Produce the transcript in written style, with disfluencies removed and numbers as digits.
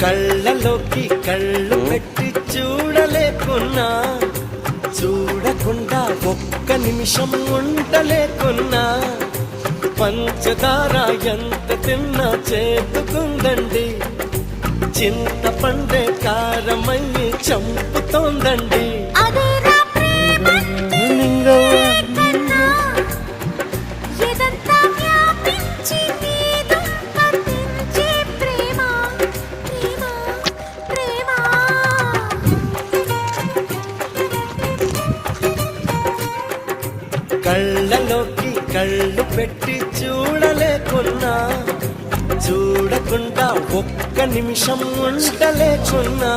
కళ్ళలోకి కళ్ళు పెట్టి చూడలేకున్నా, చూడకుండా ఒక్క నిమిషం ఉండలేకున్నా, పంచదార ఎంత తిన్నా చేతుకుందండి, చింతపండే కారమయ్యి చంపుతోందండి. కళ్ళలోకి కళ్ళు పెట్టి చూడలేకున్నా, చూడకుండా ఒక్క నిమిషం ఉండలేకున్నా.